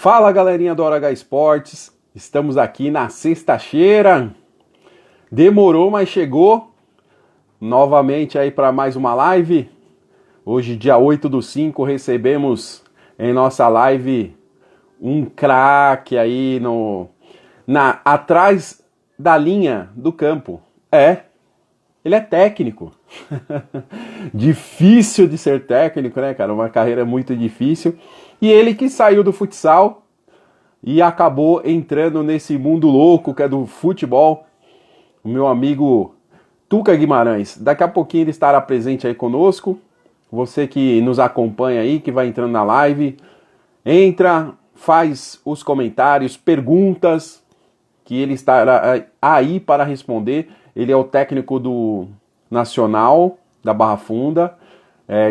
Fala galerinha do Hora H Esportes, estamos aqui na sexta-feira, demorou, mas chegou, novamente aí para mais uma live. Hoje, dia 8/5, recebemos em nossa live um craque aí atrás da linha do campo. Ele é técnico. Difícil de ser técnico, né, cara? Uma carreira muito difícil. E ele que saiu do futsal e acabou entrando nesse mundo louco que é do futebol. O meu amigo Tuca Guimarães. Daqui a pouquinho ele estará presente aí conosco. Você que nos acompanha aí, que vai entrando na live, entra, faz os comentários, perguntas, que ele estará aí para responder. Ele é o técnico do Nacional, da Barra Funda,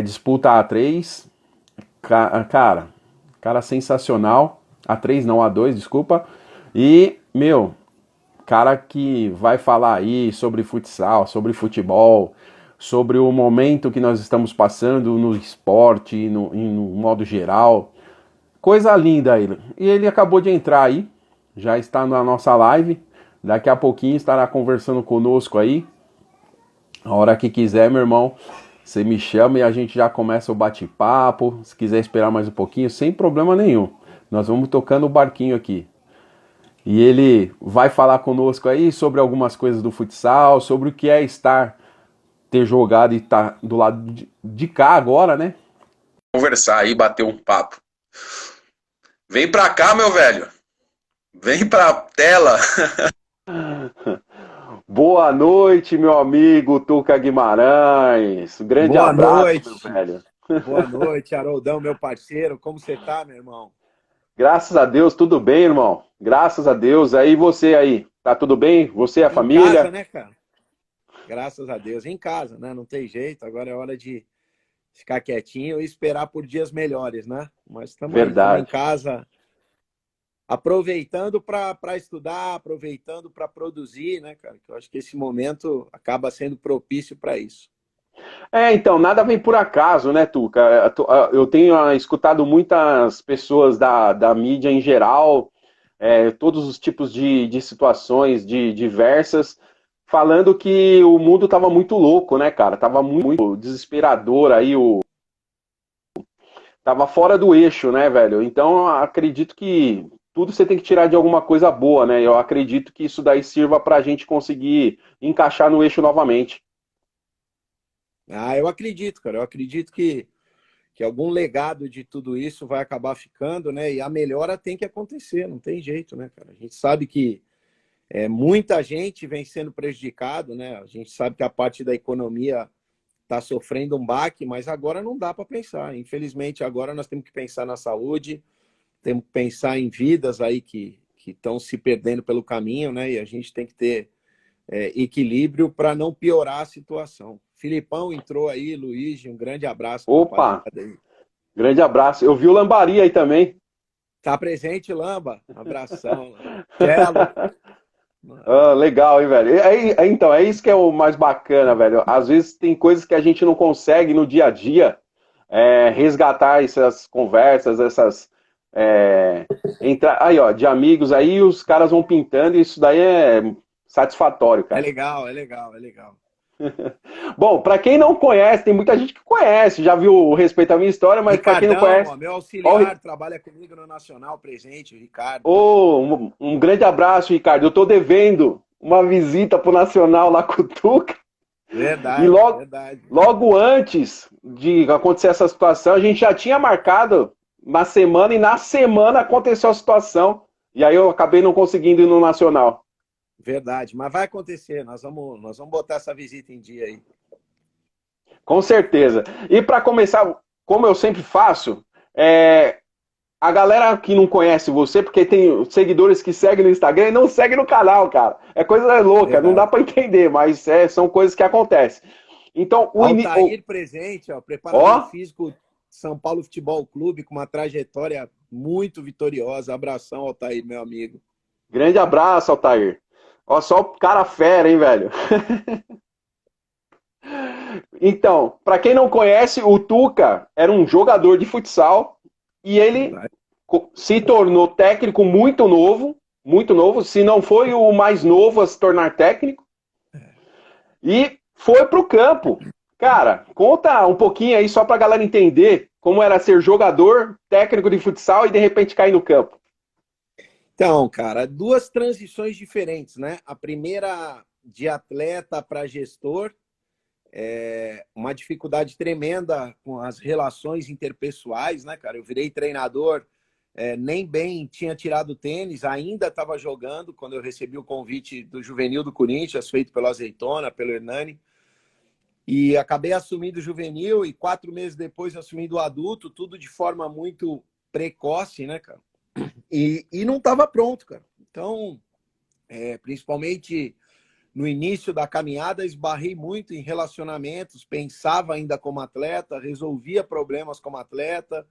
disputa A3. Cara sensacional. A3 não, A2, desculpa. E, cara que vai falar aí sobre futsal, sobre futebol, sobre o momento que nós estamos passando no esporte, no modo geral. Coisa linda ele. E ele acabou de entrar aí, já está na nossa live. Daqui a pouquinho estará conversando conosco aí. A hora que quiser, meu irmão, você me chama e a gente já começa o bate-papo. Se quiser esperar mais um pouquinho, sem problema nenhum. Nós vamos tocando o barquinho aqui. E ele vai falar conosco aí sobre algumas coisas do futsal, sobre o que é ter jogado e estar do lado de cá agora, né? Conversar aí, bater um papo. Vem pra cá, meu velho. Vem pra tela. Boa noite, meu amigo Tuca Guimarães. Um grande Boa abraço, meu noite. velho. Boa noite, Haroldão, meu parceiro. Como você tá, meu irmão? Graças a Deus, tudo bem, irmão. Graças a Deus. Aí você aí, tá tudo bem? Você e a Em casa, família? né, cara? Graças a Deus. Em casa, né? Não tem jeito. Agora é hora de ficar quietinho e esperar por dias melhores, né? Mas estamos aí, estamos em Verdade. casa, aproveitando para estudar, aproveitando para produzir, né, cara? Que eu acho que esse momento acaba sendo propício para isso. Então, nada vem por acaso, né, Tuca? Eu tenho escutado muitas pessoas da mídia em geral, todos os tipos de situações diversas, falando que o mundo estava muito louco, né, cara? Tava muito desesperador aí, tava fora do eixo, né, velho? Então, acredito que tudo você tem que tirar de alguma coisa boa, né? Eu acredito que isso daí sirva pra gente conseguir encaixar no eixo novamente. Ah, eu acredito, cara. Eu acredito que algum legado de tudo isso vai acabar ficando, né? E a melhora tem que acontecer, não tem jeito, né, cara? A gente sabe que muita gente vem sendo prejudicado, né? A gente sabe que a parte da economia está sofrendo um baque, mas agora não dá para pensar. Infelizmente, agora nós temos que pensar na saúde, temos que pensar em vidas aí que estão se perdendo pelo caminho, né? E a gente tem que ter equilíbrio para não piorar a situação. Filipão entrou aí, Luiz, um grande abraço, rapaziada Opa, aí. grande abraço. Eu vi o Lambari aí também. Tá presente, Lamba? Abração, Lamba. Cello. Ah, legal, hein, velho? Então, é isso que é o mais bacana, velho. Às vezes tem coisas que a gente não consegue no dia a dia resgatar essas conversas, aí, ó, de amigos aí, os caras vão pintando e isso daí é satisfatório, É cara. legal, é legal, é legal. Bom, pra quem não conhece, tem muita gente que conhece, já viu o Respeito à Minha História, mas pra quem não Ricardão, conhece, ó, meu ó, auxiliar, trabalha comigo no Nacional presente, o Ricardo. um grande abraço, Ricardo. Eu tô devendo uma visita pro Nacional lá com o Tuca. E Verdade, logo, verdade. logo antes de acontecer essa situação, a gente já tinha marcado uma semana e na semana aconteceu a situação. E aí eu acabei não conseguindo ir no Nacional. Verdade, mas vai acontecer, nós vamos botar essa visita em dia aí. Com certeza. E para começar, como eu sempre faço, a galera que não conhece você, porque tem seguidores que seguem no Instagram e não seguem no canal, cara. É coisa louca, não dá Verdade. para entender, mas são coisas que acontecem. Então, Altair presente, ó, preparador ó, físico São Paulo Futebol Clube, com uma trajetória muito vitoriosa. Abração, Altair, meu amigo. grande abraço, Altair. Ó, só o cara fera, hein, velho? Então, para quem não conhece, o Tuca era um jogador de futsal e ele Verdade. se tornou técnico muito novo, se não foi o mais novo a se tornar técnico, e foi pro campo. Cara, conta um pouquinho aí só pra galera entender como era ser jogador, técnico de futsal e de repente cair no campo. Então, cara, duas transições diferentes, né? A primeira de atleta para gestor, uma dificuldade tremenda com as relações interpessoais, né, cara? Eu virei treinador, nem bem tinha tirado tênis, ainda estava jogando quando eu recebi o convite do juvenil do Corinthians, feito pelo Azeitona, pelo Hernani, e acabei assumindo o juvenil e 4 meses depois assumindo o adulto, tudo de forma muito precoce, né, cara? E não estava pronto, cara. Então, principalmente no início da caminhada, esbarrei muito em relacionamentos, pensava ainda como atleta, resolvia problemas como atleta,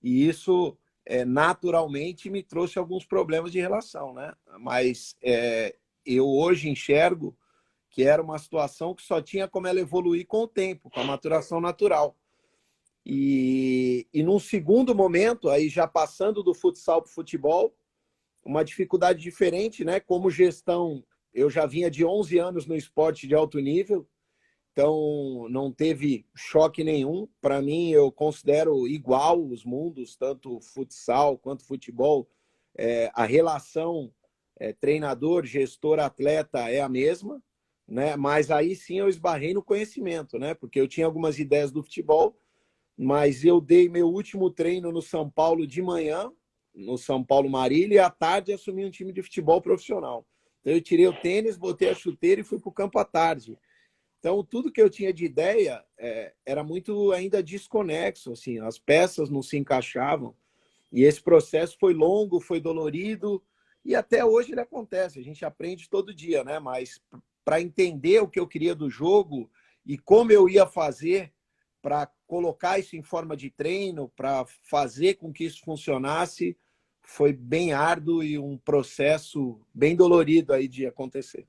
e isso naturalmente me trouxe alguns problemas de relação, né? Mas eu hoje enxergo que era uma situação que só tinha como ela evoluir com o tempo, com a maturação natural. E num segundo momento, aí já passando do futsal para o futebol, uma dificuldade diferente, né? Como gestão, eu já vinha de 11 anos no esporte de alto nível, então não teve choque nenhum. Para mim, eu considero igual os mundos, tanto futsal quanto futebol. A relação treinador, gestor, atleta é a mesma, né? Mas aí sim eu esbarrei no conhecimento, né? Porque eu tinha algumas ideias do futebol, mas eu dei meu último treino no São Paulo de manhã, no São Paulo Marília, e à tarde assumi um time de futebol profissional. Então eu tirei o tênis, botei a chuteira e fui para o campo à tarde. Então tudo que eu tinha de ideia era muito ainda desconexo, assim, as peças não se encaixavam. E esse processo foi longo, foi dolorido, e até hoje ele acontece. A gente aprende todo dia, né? Mas para entender o que eu queria do jogo e como eu ia fazer para colocar isso em forma de treino, para fazer com que isso funcionasse, foi bem árduo e um processo bem dolorido aí de acontecer.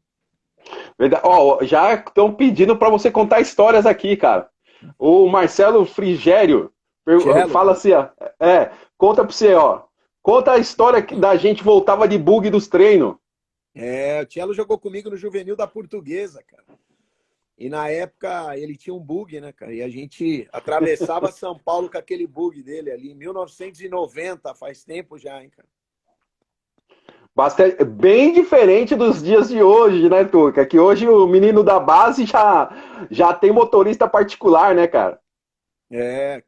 Verdade. Ó, já estão pedindo para você contar histórias aqui, cara. O Marcelo Frigério Cello, fala assim, ó, conta para você, ó. Conta a história da gente voltava de bug dos treinos. o Cello jogou comigo no Juvenil da Portuguesa, cara. E na época ele tinha um bug, né, cara? E a gente atravessava São Paulo com aquele bug dele ali, em 1990, faz tempo já, hein, cara? Bastante, bem diferente dos dias de hoje, né, Turca? Que hoje o menino da base já tem motorista particular, né, cara?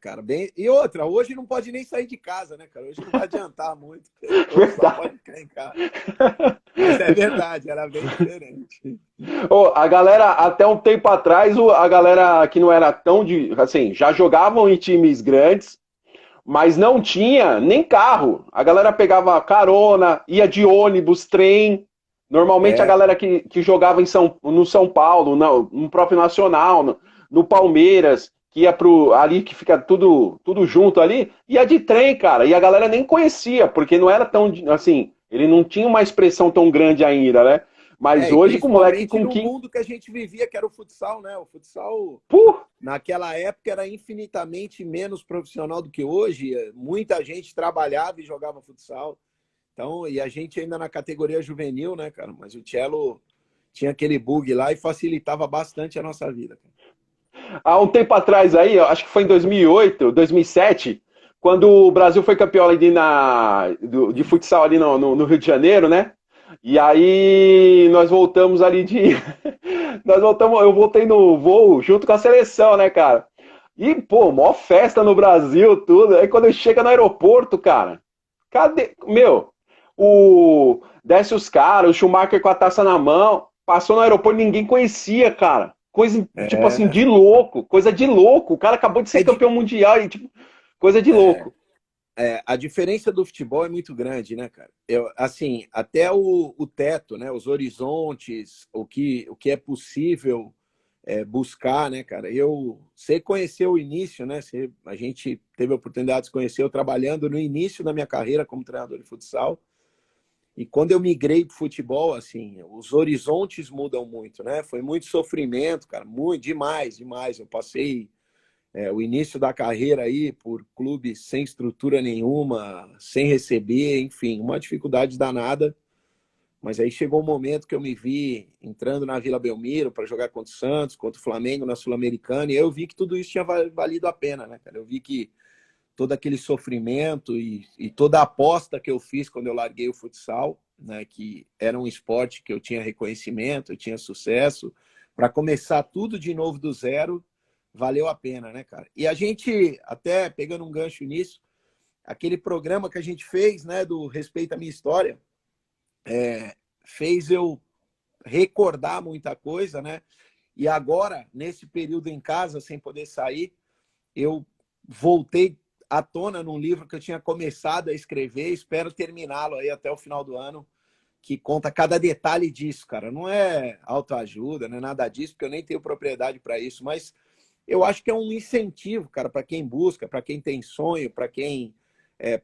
Cara, bem. E outra, hoje não pode nem sair de casa, né, cara? Hoje não vai adiantar muito. Hoje só Verdade. pode ficar em casa. Mas é verdade, era bem diferente. Oh, a galera, até um tempo atrás, a galera que não era tão de. Assim, já jogavam em times grandes, mas não tinha nem carro. A galera pegava carona, ia de ônibus, trem. Normalmente a É, galera que jogava no São Paulo, no próprio Nacional, no Palmeiras, que ia ali que fica tudo junto ali, ia de trem, cara. E a galera nem conhecia, porque não era tão assim, ele não tinha uma expressão tão grande ainda, né? Mas e hoje com o moleque principalmente com no 15. mundo que a gente vivia, que era o futsal, né? O futsal, Puh, naquela época, era infinitamente menos profissional do que hoje. Muita gente trabalhava e jogava futsal. Então, e a gente ainda na categoria juvenil, né, cara? Mas o Cello tinha aquele bug lá e facilitava bastante a nossa vida. há um tempo atrás aí, acho que foi em 2008, 2007, quando o Brasil foi campeão ali de futsal ali no Rio de Janeiro, né? E aí nós voltamos ali de. Eu voltei no voo junto com a seleção, né, cara? E, pô, mó festa no Brasil, tudo. Aí quando chega no aeroporto, cara, cadê? Meu, desce os caras, o Schumacher com a taça na mão, passou no aeroporto, ninguém conhecia, cara. Coisa, tipo assim, É, de louco, coisa de louco. O cara acabou de ser é, de, campeão mundial e, tipo, coisa de é, louco. a diferença do futebol é muito grande, né, cara? Assim, até o teto, né, os horizontes, o que é possível buscar, né, cara? Você conheceu o início, né? A gente teve a oportunidade de se conhecer eu trabalhando no início da minha carreira como treinador de futsal. E quando eu migrei para o futebol, assim, os horizontes mudam muito, né? Foi muito sofrimento, cara, muito, demais, demais. Eu passei o início da carreira aí por clubes sem estrutura nenhuma, sem receber, enfim, uma dificuldade danada. Mas aí chegou um momento que eu me vi entrando na Vila Belmiro para jogar contra o Santos, contra o Flamengo na Sul-Americana, e eu vi que tudo isso tinha valido a pena, né, cara? Eu vi que todo aquele sofrimento e toda a aposta que eu fiz quando eu larguei o futsal, né, que era um esporte que eu tinha reconhecimento, eu tinha sucesso, para começar tudo de novo do zero, valeu a pena, né, cara? E a gente, até pegando um gancho nisso, aquele programa que a gente fez, né, do Respeito à Minha História, fez eu recordar muita coisa, né? E agora, nesse período em casa, sem poder sair, eu voltei à tona num livro que eu tinha começado a escrever, espero terminá-lo aí até o final do ano, que conta cada detalhe disso, cara. Não é autoajuda, não é nada disso, porque eu nem tenho propriedade para isso, mas eu acho que é um incentivo, cara, para quem busca, para quem tem sonho, para quem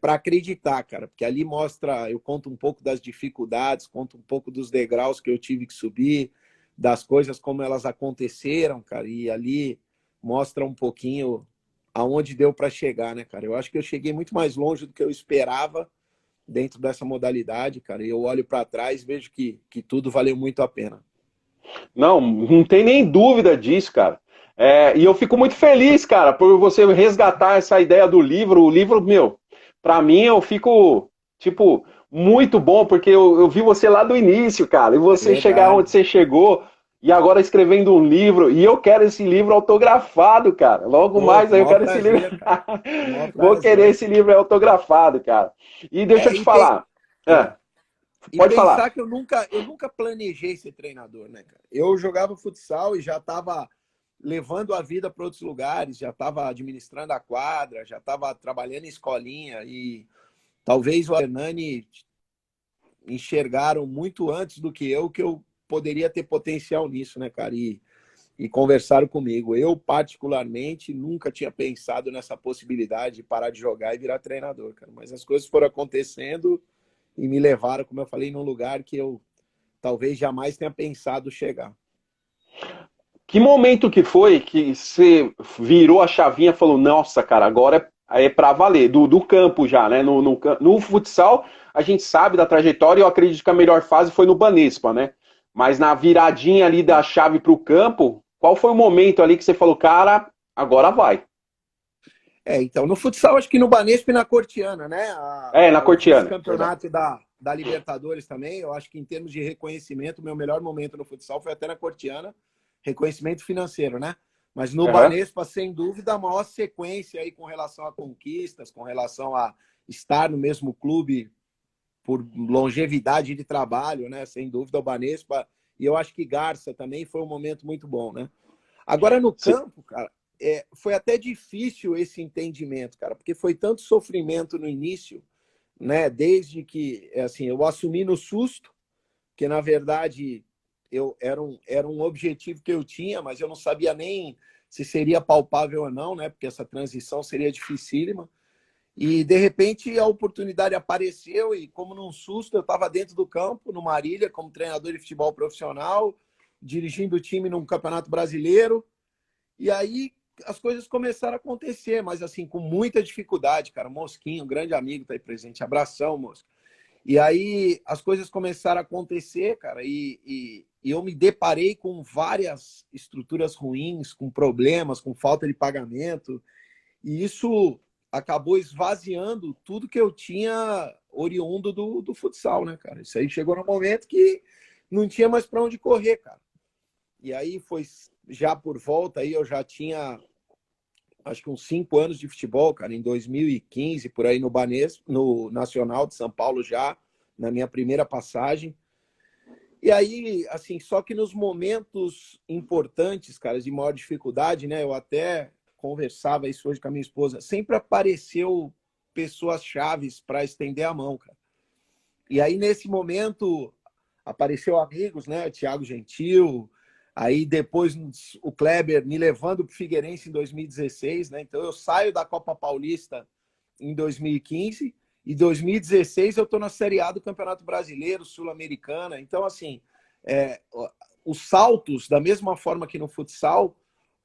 para acreditar, cara, porque ali mostra, eu conto um pouco das dificuldades, conto um pouco dos degraus que eu tive que subir, das coisas como elas aconteceram, cara, e ali mostra um pouquinho aonde deu para chegar, né, cara? Eu acho que eu cheguei muito mais longe do que eu esperava dentro dessa modalidade, cara, e eu olho para trás e vejo que tudo valeu muito a pena. Não, não tem nem dúvida disso, cara. E eu fico muito feliz, cara, por você resgatar essa ideia do livro. O livro, meu, pra mim eu fico, tipo, muito bom, porque eu vi você lá do início, cara, e É você chegar verdade. onde você chegou, e agora escrevendo um livro, e eu quero esse livro autografado, cara. Logo Pô, mais com o aí eu maior quero esse livro. prazer, cara. Com o maior Vou querer prazer. esse livro autografado, cara. E deixa eu te E tem, falar. É, e pode falar. pensar que eu nunca planejei ser treinador, né, cara? Eu jogava futsal e já estava levando a vida para outros lugares, já estava administrando a quadra, já estava trabalhando em escolinha e talvez o Hernani enxergaram muito antes do que eu poderia ter potencial nisso, né, cara? E conversaram comigo. Eu, particularmente, nunca tinha pensado nessa possibilidade de parar de jogar e virar treinador, cara. Mas as coisas foram acontecendo e me levaram, como eu falei, num lugar que eu talvez jamais tenha pensado chegar. Que momento que foi que você virou a chavinha e falou, nossa, cara, agora é pra valer, do campo já, né? No futsal, a gente sabe da trajetória e eu acredito que a melhor fase foi no Banespa, né? Mas na viradinha ali da chave pro campo, qual foi o momento ali que você falou, cara, agora vai? Então, no futsal, acho que no Banespa e na Cortiana, né? Na Eu fiz Cortiana, verdade. campeonato da Libertadores também. Eu acho que, em termos de reconhecimento, o meu melhor momento no futsal foi até na Cortiana. Reconhecimento financeiro, né? Mas no Uhum. Banespa, sem dúvida, a maior sequência aí com relação a conquistas, com relação a estar no mesmo clube por longevidade de trabalho, né? Sem dúvida, o Banespa. E eu acho que Garça também foi um momento muito bom, né? Agora, no Sim. campo, cara, foi até difícil esse entendimento, cara, porque foi tanto sofrimento no início, né? Desde que, assim, eu assumi no susto, que na verdade era um objetivo que eu tinha, mas eu não sabia nem se seria palpável ou não, né? Porque essa transição seria dificílima. E de repente a oportunidade apareceu e, como num susto, eu estava dentro do campo, no Marília, como treinador de futebol profissional, dirigindo o time num campeonato brasileiro. E aí as coisas começaram a acontecer, mas assim, com muita dificuldade, cara. Mosquinho, um grande amigo, tá aí presente. Abração, Mosca. E aí as coisas começaram a acontecer, cara, e eu me deparei com várias estruturas ruins, com problemas, com falta de pagamento, e isso acabou esvaziando tudo que eu tinha oriundo do futsal, né, cara? Isso aí chegou no momento que não tinha mais para onde correr, cara. E aí foi já por volta, aí eu já tinha acho que uns 5 anos de futebol, cara, em 2015, por aí no Banespa, no Nacional de São Paulo já, na minha primeira passagem. E aí, assim, só que nos momentos importantes, cara, de maior dificuldade, né, eu até conversava isso hoje com a minha esposa, sempre apareceu pessoas chaves para estender a mão, cara. E aí, nesse momento, apareceu amigos, né, Thiago Gentil, aí depois o Kleber me levando para o Figueirense em 2016, né? Então eu saio da Copa Paulista em 2015 e 2016 eu estou na Série A do Campeonato Brasileiro, Sul-Americana. Então, assim, os saltos, da mesma forma que no futsal,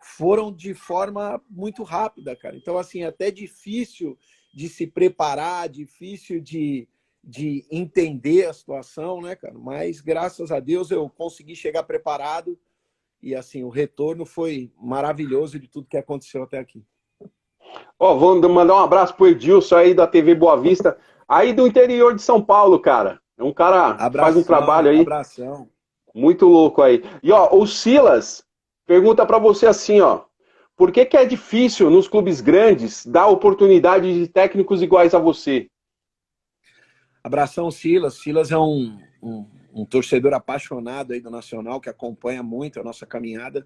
foram de forma muito rápida, cara. Então, assim, até difícil de se preparar, difícil de entender a situação, né, cara? Mas, graças a Deus, eu consegui chegar preparado e, assim, o retorno foi maravilhoso de tudo que aconteceu até aqui. Ó, vou mandar um abraço pro Edilson aí da TV Boa Vista, aí do interior de São Paulo, cara. É um cara que faz um trabalho aí Abração. muito louco aí. E ó, o Silas pergunta pra você assim, ó, por que que é difícil nos clubes grandes dar oportunidade de técnicos iguais a você? Abração, Silas. Silas é um torcedor apaixonado aí do Nacional, que acompanha muito a nossa caminhada.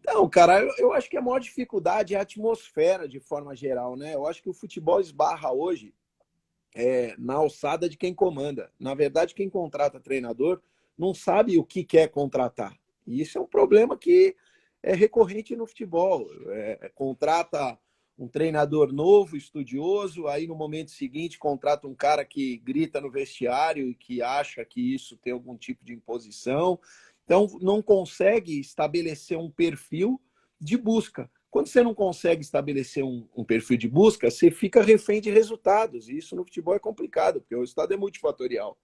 Não, cara, eu acho que a maior dificuldade é a atmosfera de forma geral, né? Eu acho que o futebol esbarra hoje na alçada de quem comanda. Na verdade, quem contrata treinador não sabe o que quer contratar. E isso é um problema que é recorrente no futebol. Contrata um treinador novo, estudioso, aí no momento seguinte contrata um cara que grita no vestiário e que acha que isso tem algum tipo de imposição. Então, não consegue estabelecer um perfil de busca. Quando você não consegue estabelecer um perfil de busca, você fica refém de resultados. E isso no futebol é complicado, porque o resultado é multifatorial.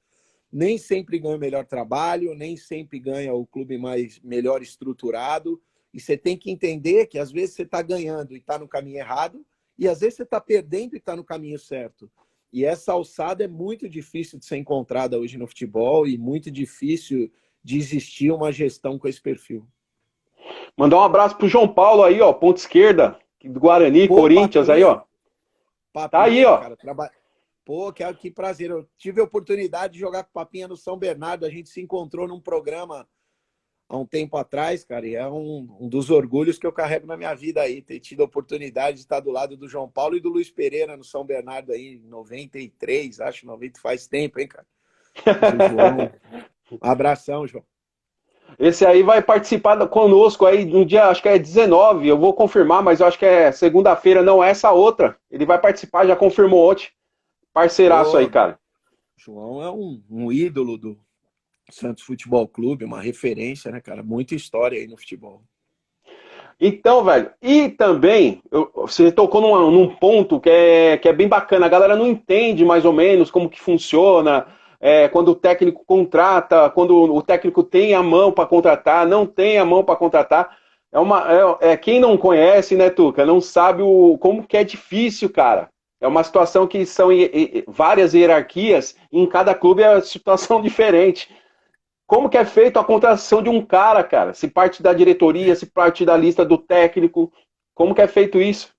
Nem sempre ganha o melhor trabalho, nem sempre ganha o clube melhor estruturado. E você tem que entender que às vezes você está ganhando e está no caminho errado, e às vezes você está perdendo e está no caminho certo. E essa alçada é muito difícil de ser encontrada hoje no futebol e muito difícil de existir uma gestão com esse perfil. Mandar um abraço pro João Paulo aí, ó, ponta esquerda, do Guarani, Pô, Corinthians aí, ó. Tá aí, ó. Cara, Pô, que prazer. Eu tive a oportunidade de jogar com o Papinha no São Bernardo. A gente se encontrou num programa há um tempo atrás, cara, e é um dos orgulhos que eu carrego na minha vida aí, ter tido a oportunidade de estar do lado do João Paulo e do Luiz Pereira no São Bernardo aí, em 93, acho, 90, faz tempo, hein, cara? João, um abração, João. Esse aí vai participar conosco aí no dia, acho que é 19, eu vou confirmar, mas eu acho que é segunda-feira, não é essa outra. Ele vai participar, já confirmou ontem. Parceiraço aí, cara. João é um ídolo do Santos Futebol Clube, uma referência, né, cara? Muita história aí no futebol. Então, velho, e também, você tocou num ponto que é bem bacana, a galera não entende mais ou menos como que funciona, quando o técnico contrata, quando o técnico tem a mão para contratar, não tem a mão para contratar. Quem não conhece, né, Tuca, não sabe como que é difícil, cara. É uma situação que são várias hierarquias, e em cada clube é uma situação diferente. Como que é feita a contratação de um cara? Se parte da diretoria, se parte da lista do técnico, como que é feito isso?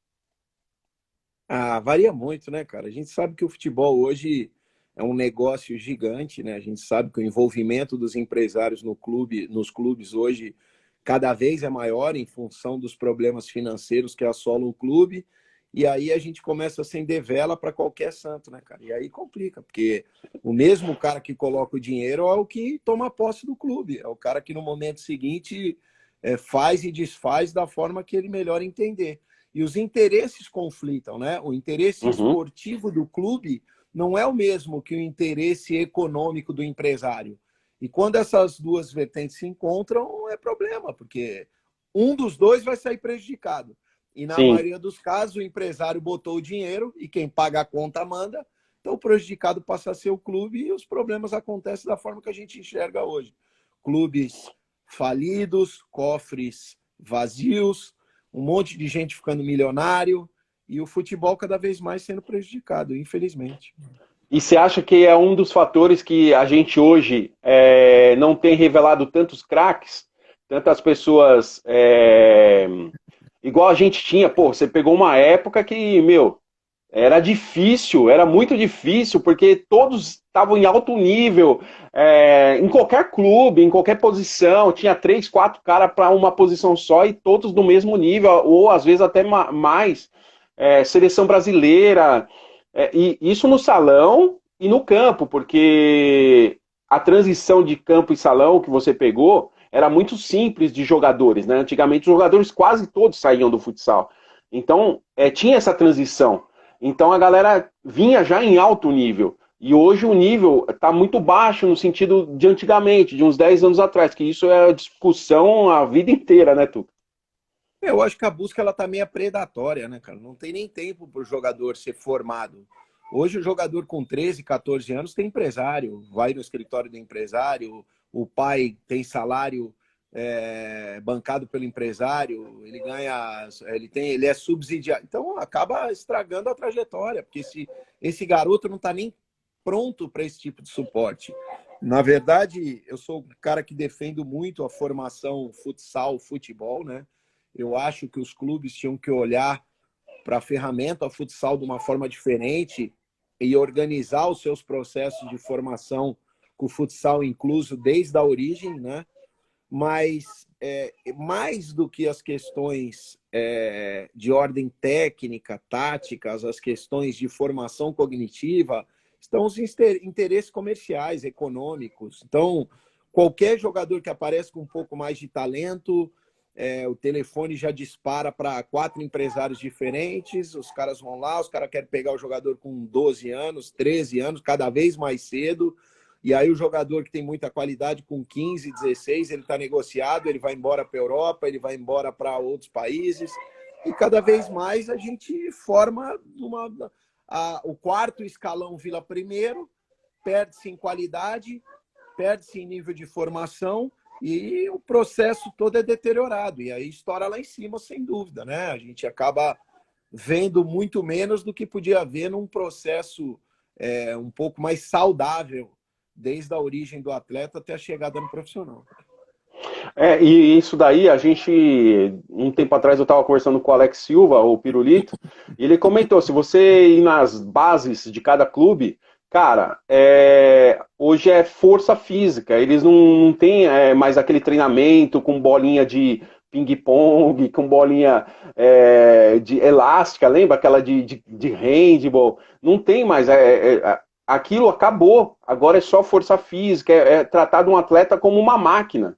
Varia muito, né, cara? A gente sabe que o futebol hoje é um negócio gigante, né? A gente sabe que o envolvimento dos empresários nos clubes hoje cada vez é maior em função dos problemas financeiros que assolam o clube. E aí a gente começa a acender vela para qualquer santo, né, cara? E aí complica, porque o mesmo cara que coloca o dinheiro é o que toma posse do clube, é o cara que no momento seguinte faz e desfaz da forma que ele melhor entender. E os interesses conflitam, né? O interesse esportivo do clube não é o mesmo que o interesse econômico do empresário. E quando essas duas vertentes se encontram, é problema, porque um dos dois vai sair prejudicado. E na maioria dos casos, o empresário botou o dinheiro e quem paga a conta manda. Então, o prejudicado passa a ser o clube e os problemas acontecem da forma que a gente enxerga hoje. Clubes falidos, cofres vazios, um monte de gente ficando milionário e o futebol cada vez mais sendo prejudicado, infelizmente. E você acha que é um dos fatores que a gente hoje não tem revelado tantos craques, tantas pessoas... igual a gente tinha, você pegou uma época que, era difícil, era muito difícil, porque todos estavam em alto nível, em qualquer clube, em qualquer posição, tinha 3, 4 caras para uma posição só e todos do mesmo nível, ou às vezes até mais, seleção brasileira, e isso no salão e no campo, porque a transição de campo e salão que você pegou era muito simples de jogadores, né? Antigamente os jogadores quase todos saíam do futsal. Então, tinha essa transição. Então a galera vinha já em alto nível. E hoje o nível está muito baixo no sentido de antigamente, de uns 10 anos atrás, que isso é a discussão a vida inteira, né, Tuca? Eu acho que a busca ela tá meio predatória, né, cara? Não tem nem tempo para o jogador ser formado. Hoje o jogador com 13, 14 anos tem empresário, vai no escritório do empresário, o pai tem salário bancado pelo empresário, ele ganha, ele é subsidiado. Então acaba estragando a trajetória, porque esse garoto não está nem pronto para esse tipo de suporte. Na verdade, eu sou um cara que defendo muito a formação futsal, futebol, né? Eu acho que os clubes tinham que olhar para a ferramenta futsal de uma forma diferente e organizar os seus processos de formação com o futsal incluso desde a origem, né? Mas mais do que as questões de ordem técnica, táticas, as questões de formação cognitiva, estão os interesses comerciais, econômicos. Então, qualquer jogador que aparece com um pouco mais de talento, o telefone já dispara para 4 empresários diferentes, os caras vão lá, os caras querem pegar o jogador com 12 anos, 13 anos, cada vez mais cedo, e aí o jogador que tem muita qualidade com 15, 16, ele está negociado, ele vai embora para a Europa, ele vai embora para outros países, e cada vez mais a gente forma o quarto escalão Vila Primeiro, perde-se em qualidade, perde-se em nível de formação, e o processo todo é deteriorado. E aí estoura lá em cima, sem dúvida, né? A gente acaba vendo muito menos do que podia haver num processo um pouco mais saudável, desde a origem do atleta até a chegada no profissional. E isso daí, um tempo atrás eu estava conversando com o Alex Silva, o Pirulito, e ele comentou, se você ir nas bases de cada clube, cara, hoje é força física, eles não têm mais aquele treinamento com bolinha de ping-pong, com bolinha de elástica, lembra aquela de handball? Não tem mais, aquilo acabou, agora é só força física, tratar de um atleta como uma máquina.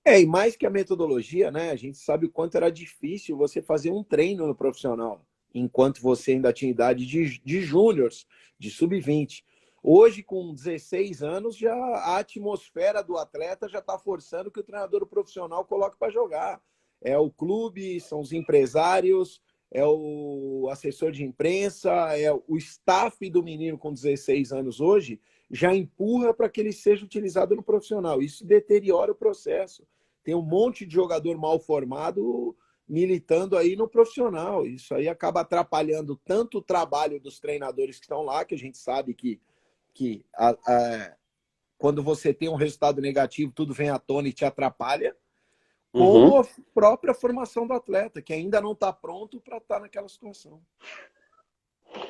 E mais que a metodologia, né? A gente sabe o quanto era difícil você fazer um treino no profissional, enquanto você ainda tinha idade de júniors, de sub-20. Hoje, com 16 anos, já a atmosfera do atleta já está forçando que o treinador profissional coloque para jogar. É o clube, são os empresários, é o assessor de imprensa, é o staff do menino com 16 anos hoje, já empurra para que ele seja utilizado no profissional. Isso deteriora o processo. Tem um monte de jogador mal formado militando aí no profissional. Isso aí acaba atrapalhando tanto o trabalho dos treinadores que estão lá, que a gente sabe que quando você tem um resultado negativo, tudo vem à tona e te atrapalha, como a própria formação do atleta, que ainda não está pronto para estar naquela situação.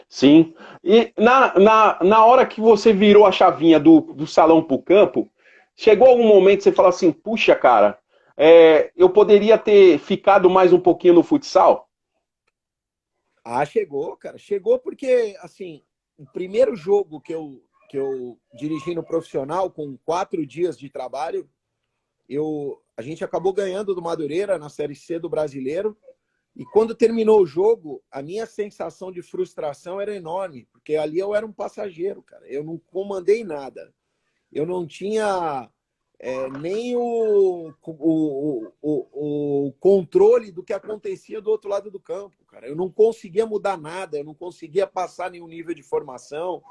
Sim. E na hora que você virou a chavinha do salão para o campo, chegou algum momento que você fala assim, puxa, cara, eu poderia ter ficado mais um pouquinho no futsal? Chegou, cara. Chegou porque, assim, o primeiro jogo que eu dirigi no profissional, com 4 dias de trabalho, a gente acabou ganhando do Madureira na Série C do Brasileiro. E quando terminou o jogo, a minha sensação de frustração era enorme, porque ali eu era um passageiro, cara. Eu não comandei nada. Eu não tinha nem o controle do que acontecia do outro lado do campo, cara. Eu não conseguia mudar nada, eu não conseguia passar nenhum nível de formação.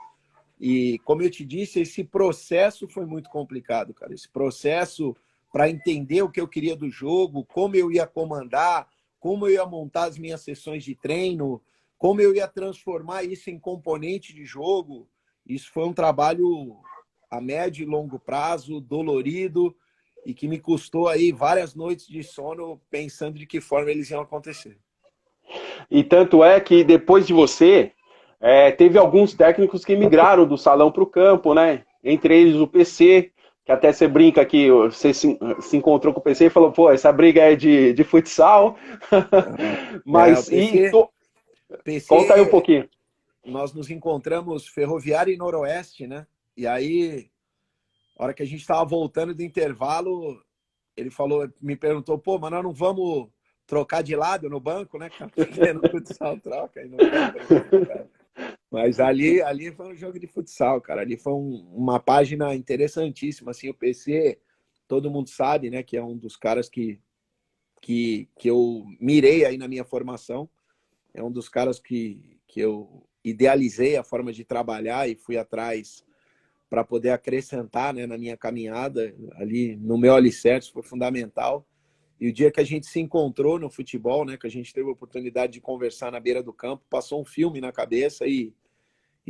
E, como eu te disse, esse processo foi muito complicado, cara. Esse processo para entender o que eu queria do jogo, como eu ia comandar, como eu ia montar as minhas sessões de treino, como eu ia transformar isso em componente de jogo. Isso foi um trabalho a médio e longo prazo, dolorido, e que me custou aí várias noites de sono pensando de que forma eles iam acontecer. E tanto é que depois de você, teve alguns técnicos que migraram do salão para o campo, né? Entre eles o PC, que até você brinca que você se encontrou com o PC e falou, pô, essa briga é de futsal. Mas, O PC, conta aí um pouquinho. Nós nos encontramos Ferroviária e Noroeste, né? E aí, a hora que a gente estava voltando do intervalo, ele me perguntou, pô, mas nós não vamos trocar de lado no banco, né, cara? Porque no futsal troca e não tem, cara. Mas ali foi um jogo de futsal, cara. Ali foi uma página interessantíssima. Assim, o PC, todo mundo sabe, né, que é um dos caras que que eu mirei aí na minha formação. É um dos caras que eu idealizei a forma de trabalhar e fui atrás para poder acrescentar, né, na minha caminhada. Ali no meu alicerce foi fundamental. E o dia que a gente se encontrou no futebol, né, que a gente teve a oportunidade de conversar na beira do campo, passou um filme na cabeça e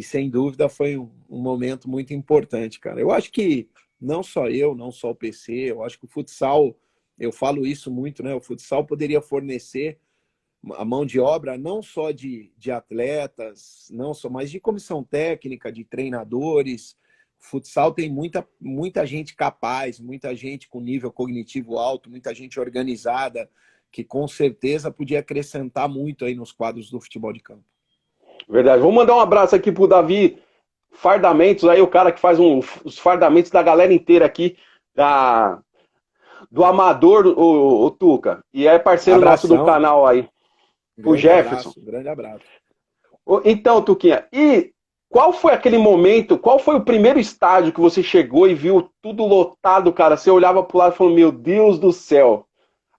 sem dúvida foi um momento muito importante, cara. Eu acho que não só eu, não só o PC, eu acho que o futsal, eu falo isso muito, né? O futsal poderia fornecer a mão de obra não só de atletas, não só, mas de comissão técnica, de treinadores. O futsal tem muita gente capaz, muita gente com nível cognitivo alto, muita gente organizada, que com certeza podia acrescentar muito aí nos quadros do futebol de campo. Verdade. Vou mandar um abraço aqui pro Davi Fardamentos, aí o cara que faz os fardamentos da galera inteira aqui, do Amador, o Tuca. E é parceiro nosso do canal aí. O Jefferson. Grande abraço. Então, Tuquinha, e qual foi aquele momento, qual foi o primeiro estádio que você chegou e viu tudo lotado, cara? Você olhava pro lado e falou, meu Deus do céu,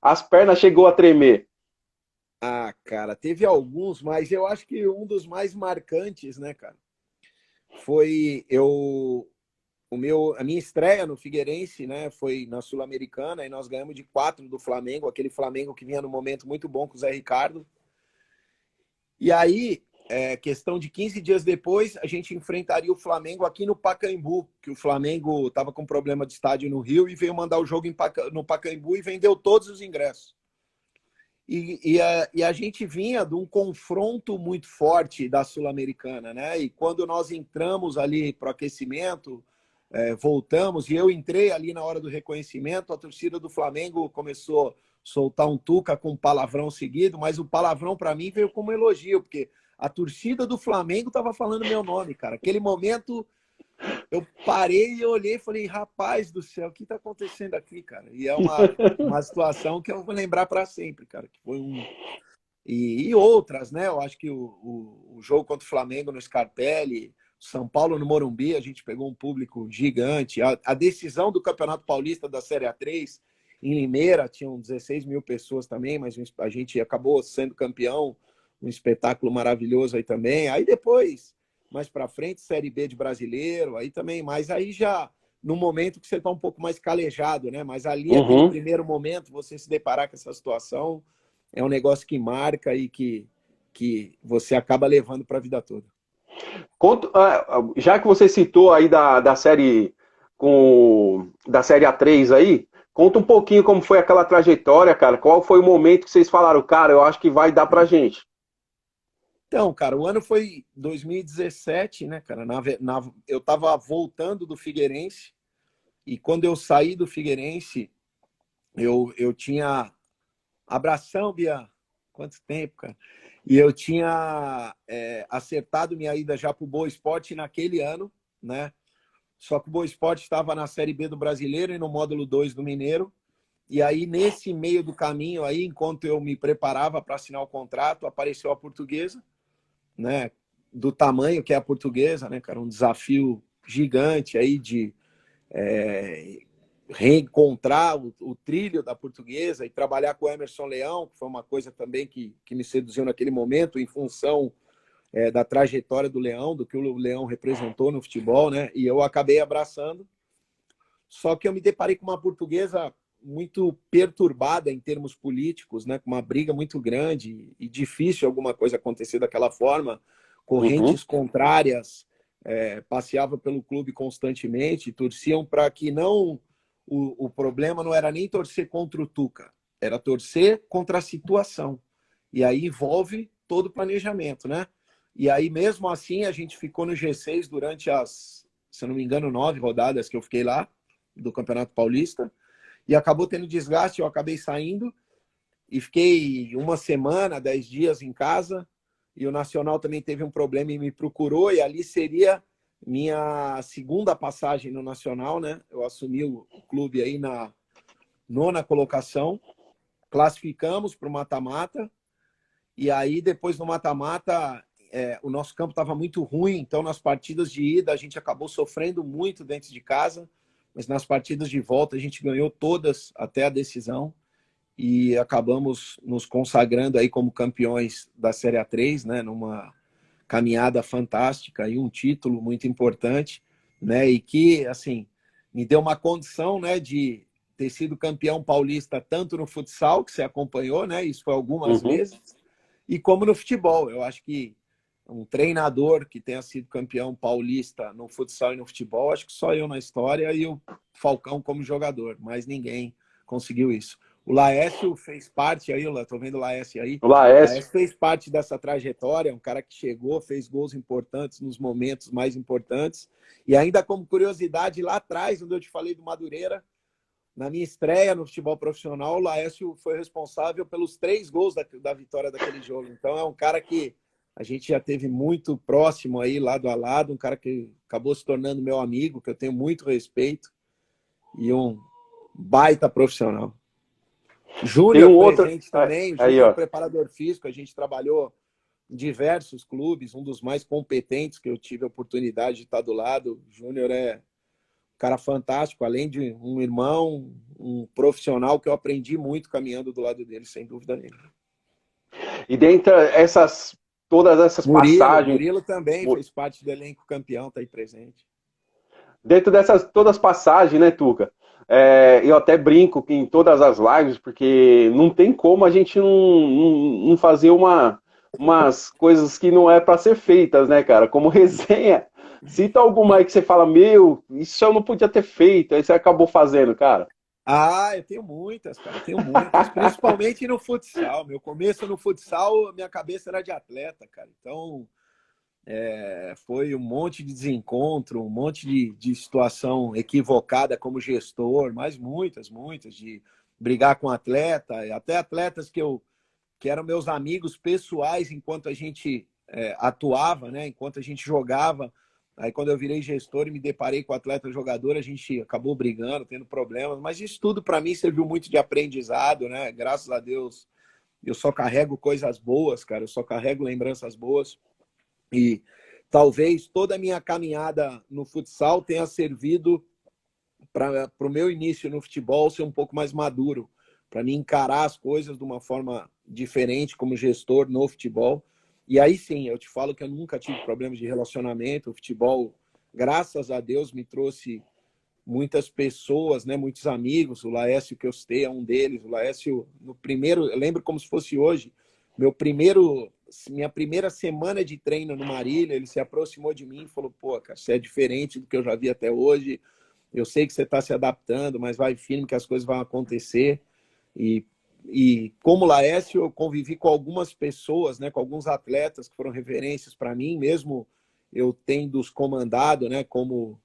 as pernas chegou a tremer. Ah, cara, teve alguns, mas eu acho que um dos mais marcantes, né, cara, foi a minha estreia no Figueirense, né, foi na Sul-Americana e nós ganhamos de 4 do Flamengo, aquele Flamengo que vinha num momento muito bom com o Zé Ricardo. E aí, questão de 15 dias depois, a gente enfrentaria o Flamengo aqui no Pacaembu, que o Flamengo estava com problema de estádio no Rio e veio mandar o jogo no Pacaembu e vendeu todos os ingressos. E a gente vinha de um confronto muito forte da Sul-Americana, né? E quando nós entramos ali para o aquecimento, voltamos, e eu entrei ali na hora do reconhecimento, a torcida do Flamengo começou a soltar um tuca com um palavrão seguido, mas o palavrão para mim veio como elogio, porque a torcida do Flamengo estava falando meu nome, cara. Aquele momento eu parei e olhei e falei, rapaz do céu, o que está acontecendo aqui, cara? E é uma situação que eu vou lembrar para sempre, cara. Que foi e outras, né? Eu acho que o jogo contra o Flamengo no Scarpelli, São Paulo no Morumbi, a gente pegou um público gigante. A decisão do Campeonato Paulista da Série A3 em Limeira, tinham 16 mil pessoas também, mas a gente acabou sendo campeão, um espetáculo maravilhoso aí também. Aí depois, mais para frente, Série B de Brasileiro, aí também, mas aí já no momento que você está um pouco mais calejado, né? Mas ali, aquele primeiro momento, você se deparar com essa situação, é um negócio que marca e que você acaba levando para a vida toda. Já que você citou aí da série da série A3 aí, conta um pouquinho como foi aquela trajetória, cara. Qual foi o momento que vocês falaram, cara, eu acho que vai dar pra gente? Então, cara, o ano foi 2017, né, cara? Eu tava voltando do Figueirense e quando eu saí do Figueirense, eu tinha... Abração, Bia. Quanto tempo, cara? E eu tinha acertado minha ida já pro Boa Esporte naquele ano, né? Só que o Boa Esporte estava na Série B do Brasileiro e no módulo 2 do Mineiro. E aí, nesse meio do caminho, aí, enquanto eu me preparava para assinar o contrato, apareceu a Portuguesa, né? Do tamanho que é a Portuguesa, né, cara? Um desafio gigante aí de reencontrar o trilho da Portuguesa e trabalhar com o Emerson Leão, que foi uma coisa também que me seduziu naquele momento, em função da trajetória do Leão, do que o Leão representou no futebol, né? E eu acabei abraçando. Só que eu me deparei com uma Portuguesa muito perturbada em termos políticos, né? Com uma briga muito grande e difícil alguma coisa acontecer daquela forma, correntes contrárias passeavam pelo clube constantemente, torciam para que não... O problema não era nem torcer contra o Tuca, era torcer contra a situação. E aí envolve todo o planejamento, né? E aí, mesmo assim, a gente ficou no G6 durante se eu não me engano, 9 rodadas que eu fiquei lá, do Campeonato Paulista, e acabou tendo desgaste, eu acabei saindo, e fiquei uma semana, 10 dias em casa, e o Nacional também teve um problema e me procurou, e ali seria minha segunda passagem no Nacional, né? Eu assumi o clube aí na 9ª colocação, classificamos para o mata-mata, e aí depois no mata-mata o nosso campo estava muito ruim, então nas partidas de ida a gente acabou sofrendo muito dentro de casa, mas nas partidas de volta a gente ganhou todas até a decisão. e acabamos nos consagrando aí como campeões da Série A3, né, numa caminhada fantástica e um título muito importante, né, e que, assim, me deu uma condição, né, de ter sido campeão paulista tanto no futsal, que você acompanhou, né, isso foi algumas Uhum. vezes, e como no futebol. Eu acho que um treinador que tenha sido campeão paulista no futsal e no futebol, acho que só eu na história e o Falcão como jogador, mas ninguém conseguiu isso. O Laércio fez parte aí, eu tô vendo o Laércio aí. O O Laércio. Laércio fez parte dessa trajetória, um cara que chegou, fez gols importantes nos momentos mais importantes. E ainda como curiosidade, lá atrás, onde eu te falei do Madureira, na minha estreia no futebol profissional, o Laércio foi responsável pelos 3 gols da vitória daquele jogo. Então é um cara que a gente já teve muito próximo aí, lado a lado, um cara que acabou se tornando meu amigo, que eu tenho muito respeito, e um baita profissional. Tem Júnior um outro. presente também, o Aí, Júnior ó. preparador físico, a gente trabalhou em diversos clubes, um dos mais competentes que eu tive a oportunidade de estar do lado. O Júnior é um cara fantástico, além de um irmão, um profissional que eu aprendi muito caminhando do lado dele, sem dúvida nenhuma. E dentre todas essas passagens, Murilo também fez parte do elenco campeão, está aí presente. dentro dessas todas as passagens, né, Tuca? Eu até brinco que em todas as lives, porque não tem como a gente não fazer umas coisas que não é para ser feitas, né, cara? Como resenha. Cita alguma aí que você fala, meu, isso eu não podia ter feito, aí você acabou fazendo, cara. Ah, eu tenho muitas, cara, eu tenho muitas, principalmente no futsal. Meu começo no futsal, minha cabeça era de atleta, cara. Então, foi um monte de desencontro, um monte de situação equivocada como gestor, mas muitas, muitas, de brigar com atleta, até atletas que eram meus amigos pessoais enquanto a gente atuava, né? Enquanto a gente jogava. Aí quando eu virei gestor e me deparei com atleta jogador, a gente acabou brigando, tendo problemas, mas isso tudo para mim serviu muito de aprendizado, né? Graças a Deus, eu só carrego coisas boas, cara, eu só carrego lembranças boas. E talvez toda a minha caminhada no futsal tenha servido para o meu início no futebol ser um pouco mais maduro, para mim encarar as coisas de uma forma diferente como gestor no futebol. E aí sim, eu te falo que eu nunca tive problemas de relacionamento. O futebol, graças a Deus, me trouxe muitas pessoas, né, muitos amigos. O Laércio que eu citei é um deles. O Laércio, no primeiro, eu lembro como se fosse hoje, minha primeira semana de treino no Marília, ele se aproximou de mim e falou: pô, cara, você é diferente do que eu já vi até hoje. Eu sei que você está se adaptando, mas vai firme que as coisas vão acontecer. E como Laércio, eu convivi com algumas pessoas, né, com alguns atletas que foram referências para mim, mesmo eu tendo-os comandado, né, como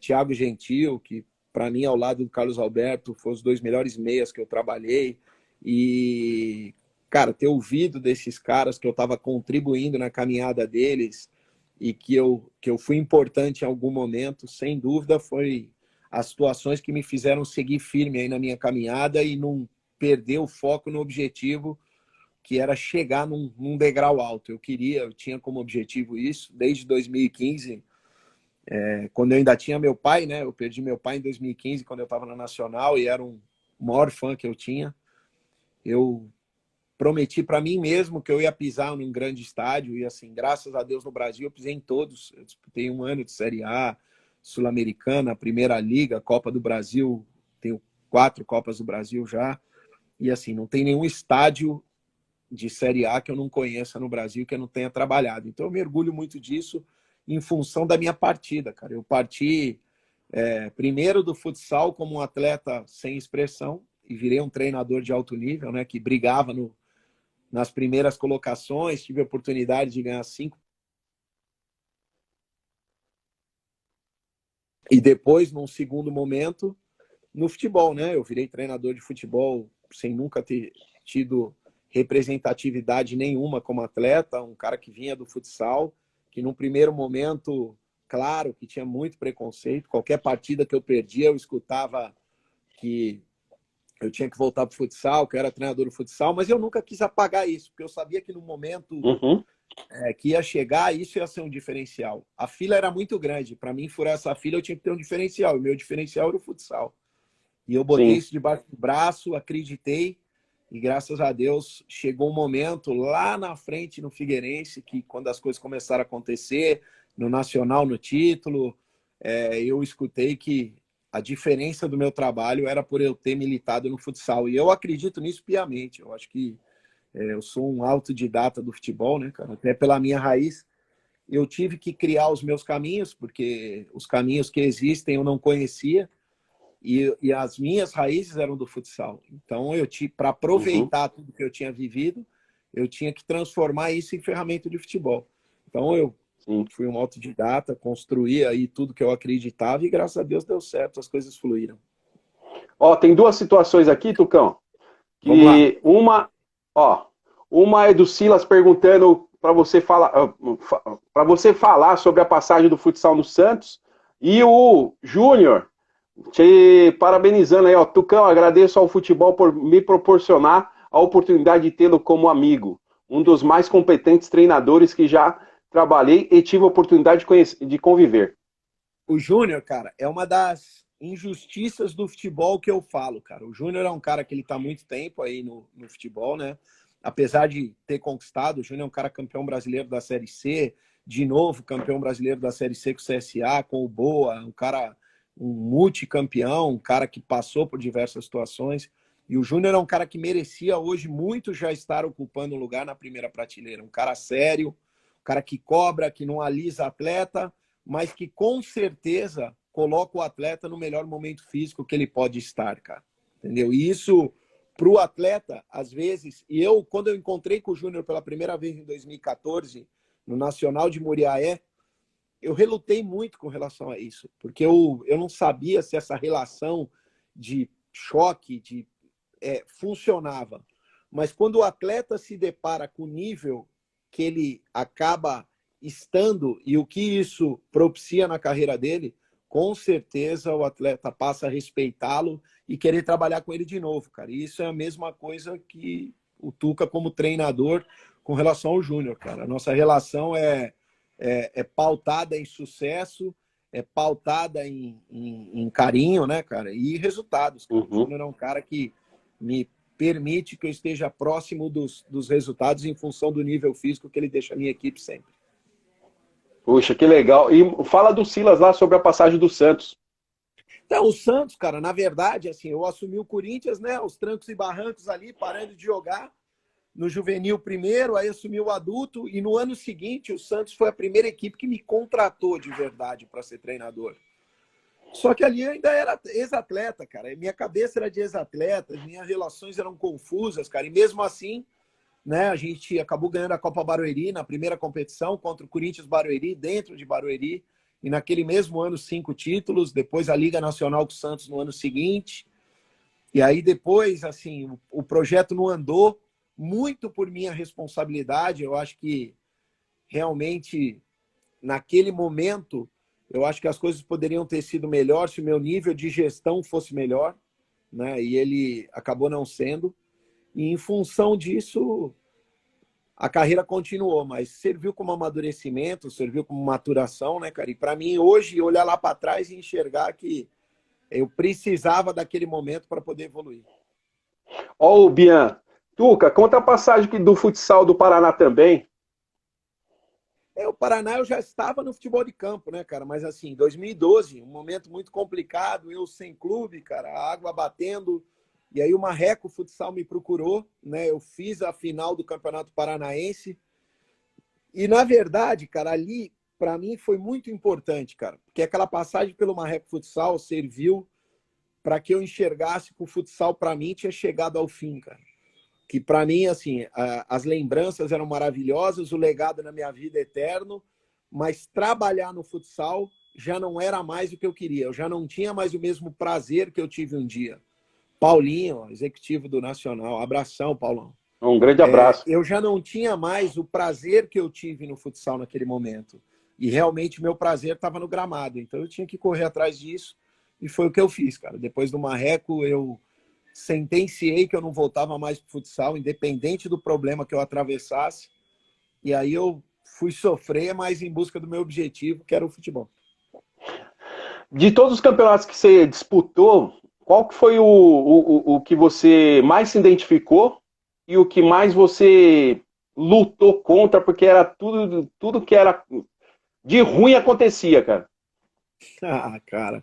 Thiago Gentil, que para mim, ao lado do Carlos Alberto, foram os 2 melhores meias que eu trabalhei. E, cara, ter ouvido desses caras que eu estava contribuindo na caminhada deles e que eu fui importante em algum momento, sem dúvida, foi as situações que me fizeram seguir firme aí na minha caminhada e não perder o foco no objetivo, que era chegar num degrau alto. Eu tinha como objetivo isso desde 2015, quando eu ainda tinha meu pai, né? Eu perdi meu pai em 2015, quando eu estava na Nacional, e era o maior fã que eu tinha. Eu prometi para mim mesmo que eu ia pisar num grande estádio, e assim, graças a Deus no Brasil eu pisei em todos. Eu disputei 1 ano de Série A, Sul-Americana, Primeira Liga, Copa do Brasil, tenho 4 Copas do Brasil já. E assim, não tem nenhum estádio de Série A que eu não conheça no Brasil, que eu não tenha trabalhado. Então eu me orgulho muito disso em função da minha partida, cara. Eu parti primeiro do futsal como um atleta sem expressão e virei um treinador de alto nível, né, que brigava nas primeiras colocações, tive a oportunidade de ganhar 5. E depois, num segundo momento, no futebol, né? Eu virei treinador de futebol sem nunca ter tido representatividade nenhuma como atleta, um cara que vinha do futsal, que num primeiro momento, claro, que tinha muito preconceito. Qualquer partida que eu perdia, eu escutava que eu tinha que voltar para o futsal, que eu era treinador do futsal, mas eu nunca quis apagar isso, porque eu sabia que no momento que ia chegar, isso ia ser um diferencial. A fila era muito grande. Para mim, furar essa fila, eu tinha que ter um diferencial. E o meu diferencial era o futsal. E eu botei Sim. isso debaixo do braço, acreditei. E graças a Deus chegou um momento lá na frente no Figueirense que quando as coisas começaram a acontecer, no Nacional, no título, eu escutei que a diferença do meu trabalho era por eu ter militado no futsal. E eu acredito nisso piamente. Eu acho que eu sou um autodidata do futebol, né, cara? Até pela minha raiz. Eu tive que criar os meus caminhos, porque os caminhos que existem eu não conhecia. E as minhas raízes eram do futsal. Então, para Uhum. aproveitar tudo que eu tinha vivido, eu tinha que transformar isso em ferramenta de futebol. Então, eu Sim. fui um autodidata, construí aí tudo que eu acreditava e, graças a Deus, deu certo, as coisas fluíram. Ó, tem duas situações aqui, Tucão, Vamos lá. que ó, uma é do Silas perguntando para você falar sobre a passagem do futsal no Santos, e o Júnior te parabenizando aí, ó, Tucão, agradeço ao futebol por me proporcionar a oportunidade de tê-lo como amigo, um dos mais competentes treinadores que já trabalhei e tive a oportunidade de conviver. O Júnior, cara, é uma das injustiças do futebol que eu falo, cara. O Júnior é um cara que ele tá há muito tempo aí no futebol, né? Apesar de ter conquistado, o Júnior é um cara campeão brasileiro da Série C, de novo campeão brasileiro da Série C com o CSA, com o Boa, um cara, um multicampeão, um cara que passou por diversas situações. E o Júnior é um cara que merecia hoje muito já estar ocupando um lugar na primeira prateleira. Um cara sério, um cara que cobra, que não alisa atleta, mas que com certeza coloca o atleta no melhor momento físico que ele pode estar, cara. Entendeu? E isso, para o atleta, às vezes, e eu, quando eu encontrei com o Júnior pela primeira vez em 2014, no Nacional de Muriaé, eu relutei muito com relação a isso, porque eu não sabia se essa relação de choque funcionava. Mas quando o atleta se depara com o nível que ele acaba estando e o que isso propicia na carreira dele, com certeza o atleta passa a respeitá-lo e querer trabalhar com ele de novo, cara. E isso é a mesma coisa que o Tuca como treinador com relação ao Júnior, cara. A nossa relação é pautada em sucesso, é pautada em carinho, né, cara? E resultados, cara. O Uhum. Júnior é um cara que me permite que eu esteja próximo dos resultados em função do nível físico que ele deixa a minha equipe sempre. Puxa, que legal. E fala do Silas lá sobre a passagem do Santos. Então, o Santos, cara, na verdade, assim, eu assumi o Corinthians, né? Os trancos e barrancos ali, parando de jogar no juvenil primeiro, aí assumi o adulto, e no ano seguinte o Santos foi a primeira equipe que me contratou de verdade para ser treinador. Só que ali eu ainda era ex-atleta, cara. Minha cabeça era de ex-atleta, minhas relações eram confusas, cara. E mesmo assim, né, a gente acabou ganhando a Copa Barueri na primeira competição contra o Corinthians Barueri, dentro de Barueri. E naquele mesmo ano, 5 títulos. Depois a Liga Nacional com o Santos no ano seguinte. E aí depois, assim, o projeto não andou, muito por minha responsabilidade. Eu acho que realmente, naquele momento, eu acho que as coisas poderiam ter sido melhor se o meu nível de gestão fosse melhor, né? E ele acabou não sendo. E em função disso, a carreira continuou, mas serviu como amadurecimento, serviu como maturação, né, cara? E para mim, hoje, olhar lá para trás e enxergar que eu precisava daquele momento para poder evoluir. Ó, o Bian. Tuca, conta a passagem do futsal do Paraná também. O Paraná eu já estava no futebol de campo, né, cara? Mas assim, 2012, um momento muito complicado, eu sem clube, cara, a água batendo. E aí o Marreco Futsal me procurou, né? Eu fiz a final do Campeonato Paranaense. E na verdade, cara, ali para mim foi muito importante, cara, porque aquela passagem pelo Marreco Futsal serviu para que eu enxergasse que o futsal para mim tinha chegado ao fim, cara. Que para mim, assim, as lembranças eram maravilhosas, o legado na minha vida é eterno, mas trabalhar no futsal já não era mais o que eu queria. Eu já não tinha mais o mesmo prazer que eu tive um dia. Paulinho, executivo do Nacional, abração, Paulão. Um grande abraço. Eu já não tinha mais o prazer que eu tive no futsal naquele momento. E realmente meu prazer estava no gramado. Então eu tinha que correr atrás disso. E foi o que eu fiz, cara. Depois do Marreco, eu sentenciei que eu não voltava mais para o futsal, independente do problema que eu atravessasse. E aí eu fui sofrer, mas em busca do meu objetivo, que era o futebol. De todos os campeonatos que você disputou, qual que foi o que você mais se identificou e o que mais você lutou contra, porque era tudo que era de ruim acontecia, cara. Ah, cara,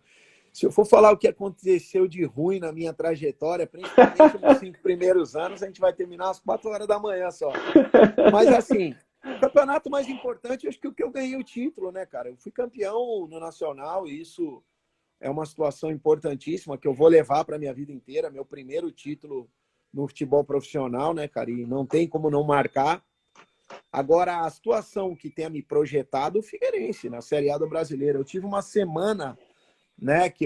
se eu for falar o que aconteceu de ruim na minha trajetória, principalmente nos 5 primeiros anos, a gente vai terminar às 4 horas da manhã só. Mas assim, o campeonato mais importante, acho que o que eu ganhei o título, né, cara? Eu fui campeão no Nacional e isso é uma situação importantíssima que eu vou levar para minha vida inteira. Meu primeiro título no futebol profissional, né, cara? E não tem como não marcar. Agora, a situação que tenha me projetado, o Figueirense, na Série A do Brasileiro. Eu tive uma semana, né, que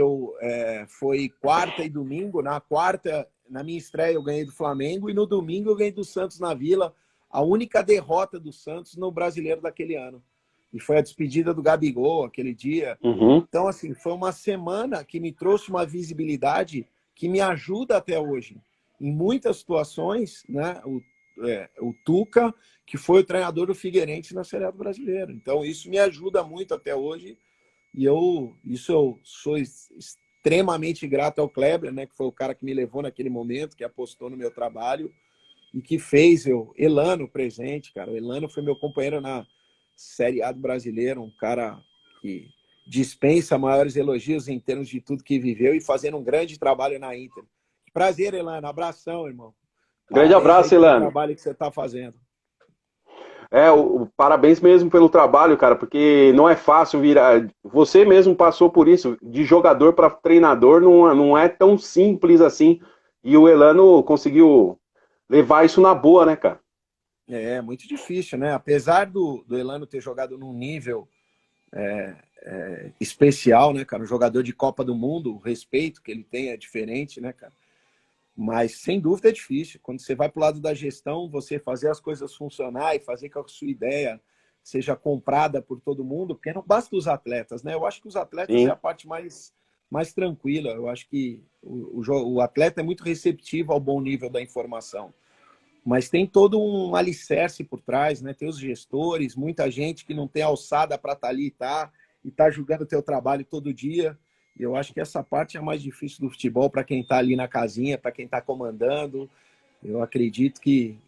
foi quarta e domingo. Na quarta, na minha estreia, eu ganhei do Flamengo e no domingo eu ganhei do Santos na Vila, a única derrota do Santos no Brasileiro daquele ano. E foi a despedida do Gabigol aquele dia. Uhum. Então, assim, foi uma semana que me trouxe uma visibilidade que me ajuda até hoje. Em muitas situações, né, o Tuca, que foi o treinador do Figueirense na Série A do Brasileiro. Então, isso me ajuda muito até hoje. E eu sou extremamente grato ao Kleber, né, que foi o cara que me levou naquele momento, que apostou no meu trabalho e que fez Elano presente, cara. O Elano foi meu companheiro na Série A do Brasileiro, um cara que dispensa maiores elogios em termos de tudo que viveu e fazendo um grande trabalho na Inter. Prazer, Elano. Abração, irmão. Grande Parabéns aí abraço, pelo Elano. trabalho que você está fazendo. Parabéns mesmo pelo trabalho, cara, porque não é fácil virar. Você mesmo passou por isso, de jogador para treinador, não é tão simples assim. E o Elano conseguiu levar isso na boa, né, cara? É muito difícil, né? Apesar do Elano ter jogado num nível especial, né, cara? Um jogador de Copa do Mundo, o respeito que ele tem é diferente, né, cara? Mas, sem dúvida, é difícil. Quando você vai para o lado da gestão, você fazer as coisas funcionar e fazer com que a sua ideia seja comprada por todo mundo, porque não basta os atletas, né? Eu acho que os atletas é Sim, a parte mais tranquila. Eu acho que o atleta é muito receptivo ao bom nível da informação. Mas tem todo um alicerce por trás, né? Tem os gestores, muita gente que não tem alçada para estar ali e tá julgando o teu trabalho todo dia. E eu acho que essa parte é a mais difícil do futebol para quem está ali na casinha, para quem está comandando. Eu acredito que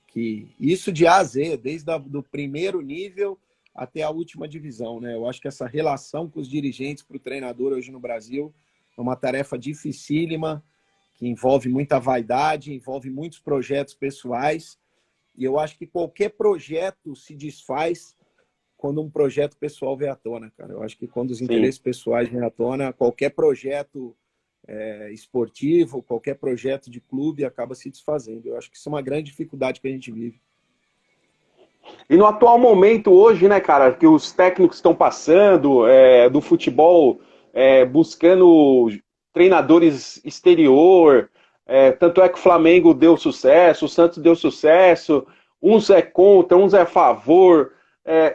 isso de A a Z, desde do primeiro nível até a última divisão, né? Eu acho que essa relação com os dirigentes para o treinador hoje no Brasil é uma tarefa dificílima, que envolve muita vaidade, envolve muitos projetos pessoais. E eu acho que qualquer projeto se desfaz quando um projeto pessoal vem à tona, cara. Eu acho que quando os sim. interesses pessoais vêm à tona, qualquer projeto esportivo, qualquer projeto de clube acaba se desfazendo. Eu acho que isso é uma grande dificuldade que a gente vive. E no atual momento hoje, né, cara, que os técnicos estão passando do futebol, buscando treinadores exterior, tanto é que o Flamengo deu sucesso, o Santos deu sucesso, uns é contra, uns é a favor.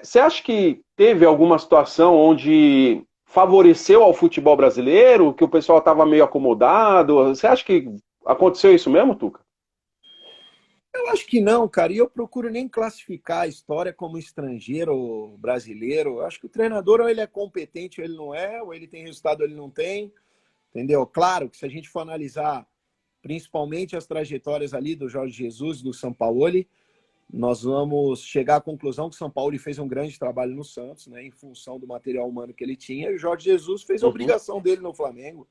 Você acha que teve alguma situação onde favoreceu ao futebol brasileiro, que o pessoal estava meio acomodado? Você acha que aconteceu isso mesmo, Tuca? Eu acho que não, cara. E eu procuro nem classificar a história como estrangeiro ou brasileiro. Eu acho que o treinador ou ele é competente ou ele não é, ou ele tem resultado ou ele não tem. Entendeu? Claro que se a gente for analisar principalmente as trajetórias ali do Jorge Jesus, do Sampaoli, nós vamos chegar à conclusão que o Sampaoli fez um grande trabalho no Santos, né, em função do material humano que ele tinha, e o Jorge Jesus fez a Uhum. obrigação dele no Flamengo.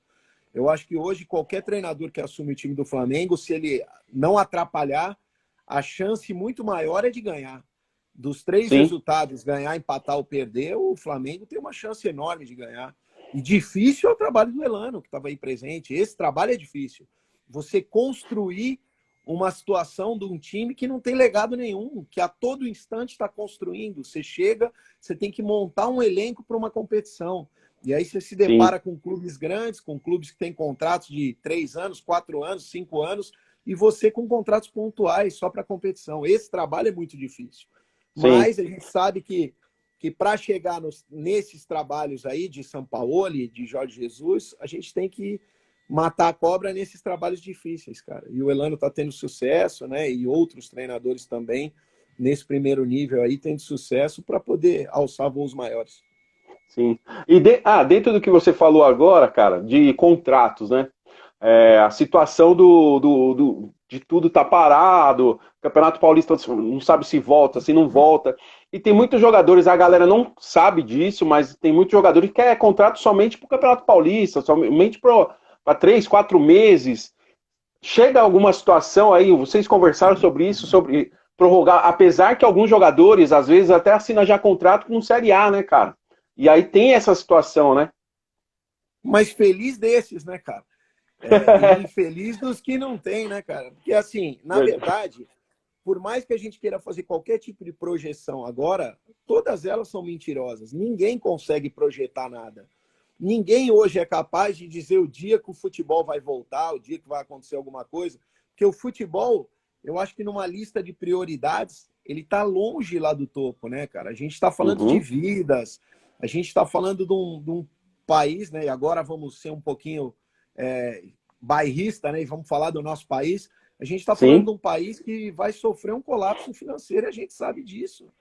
Eu acho que hoje qualquer treinador que assume o time do Flamengo, se ele não atrapalhar, a chance muito maior é de ganhar. Dos 3 Sim, resultados, ganhar, empatar ou perder, o Flamengo tem uma chance enorme de ganhar. E difícil é o trabalho do Elano, que estava aí presente. Esse trabalho é difícil. Você construir uma situação de um time que não tem legado nenhum, que a todo instante está construindo. Você chega, você tem que montar um elenco para uma competição. E aí você se sim, depara com clubes grandes, com clubes que têm contratos de 3 anos, 4 anos, 5 anos, e você com contratos pontuais só para competição. Esse trabalho é muito difícil. sim. Mas a gente sabe que para chegar nesses trabalhos aí de Sampaoli, de Jorge Jesus, a gente tem que matar a cobra nesses trabalhos difíceis, cara. E o Elano está tendo sucesso, né? E outros treinadores também, nesse primeiro nível aí, tendo sucesso para poder alçar voos maiores. Sim. Dentro do que você falou agora, cara, de contratos, né? a situação de tudo tá parado, o Campeonato Paulista não sabe se volta, se não volta. E tem muitos jogadores, a galera não sabe disso, mas tem muitos jogadores que querem contrato somente para o Campeonato Paulista, somente para 3, 4 meses. Chega alguma situação aí, vocês conversaram sobre isso, sobre prorrogar, apesar que alguns jogadores, às vezes, até assinam já contrato com Série A, né, cara? E aí tem essa situação, né? Mas feliz desses, né, cara? E infeliz dos que não tem, né, cara? Porque, assim, na verdade, por mais que a gente queira fazer qualquer tipo de projeção agora, todas elas são mentirosas. Ninguém consegue projetar nada. Ninguém hoje é capaz de dizer o dia que o futebol vai voltar, o dia que vai acontecer alguma coisa, porque o futebol, eu acho que numa lista de prioridades, ele está longe lá do topo, né, cara? A gente está falando de vidas, a gente está falando de um país, né? E agora vamos ser um pouquinho bairrista, né? E vamos falar do nosso país. A gente está falando de um país que vai sofrer um colapso financeiro, e a gente sabe disso.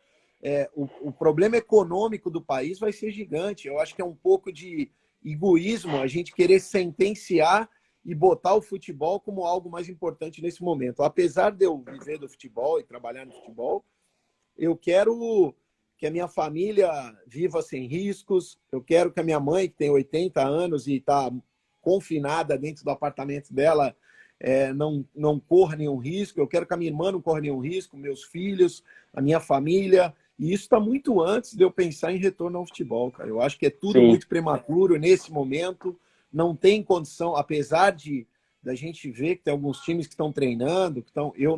O problema econômico do país vai ser gigante. Eu acho que é um pouco de egoísmo a gente querer sentenciar e botar o futebol como algo mais importante nesse momento. Apesar de eu viver do futebol e trabalhar no futebol, eu quero que a minha família viva sem riscos, eu quero que a minha mãe, que tem 80 anos e está confinada dentro do apartamento dela, não corra nenhum risco, eu quero que a minha irmã não corra nenhum risco, meus filhos, a minha família. E isso está muito antes de eu pensar em retorno ao futebol, cara. Eu acho que é tudo muito prematuro nesse momento. Não tem condição, apesar da gente ver que tem alguns times que estão treinando,